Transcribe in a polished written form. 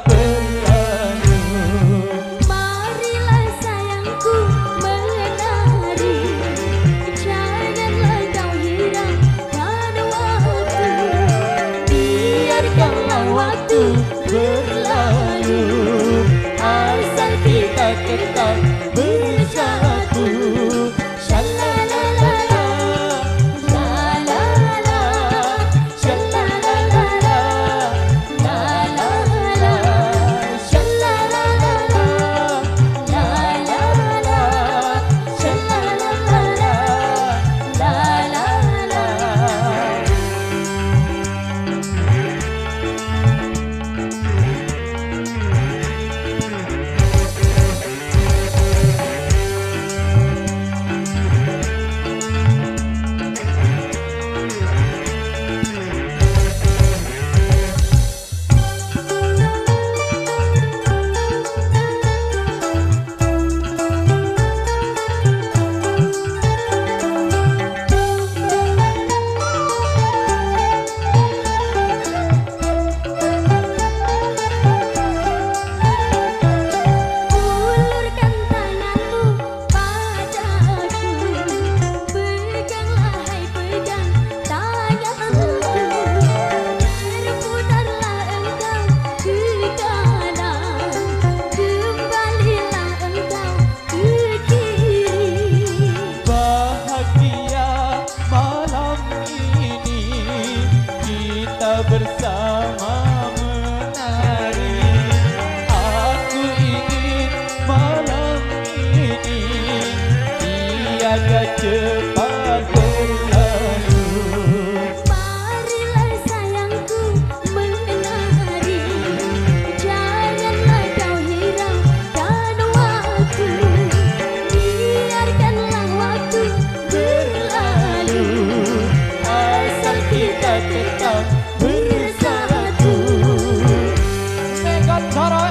berlalu. Marilah sayangku menari, janganlah kau hiraukan waktu. Biarkanlah waktu berlalu, asal kita tetap bersatu. Sha-la-la-la-la, La-la-la, sha-la-la-la-la, la-la-la, sha-la-la-la-la, la-la-la, sha-la-la-la-la, la-la-la. Ulurkan tanganmu padaku, peganglah hai pegang tanganku. Berputarlah engkau ke kanan, kembalilah engkau ke kiri. bahagia malam ini kita bersama menari. Aku ingin malam ini tiada cepat berlalu. Marilah sayangku menari, janganlah kau hiraukan waktu. Biarkanlah waktu berlalu, Asal kita tetap bersatu. Megatara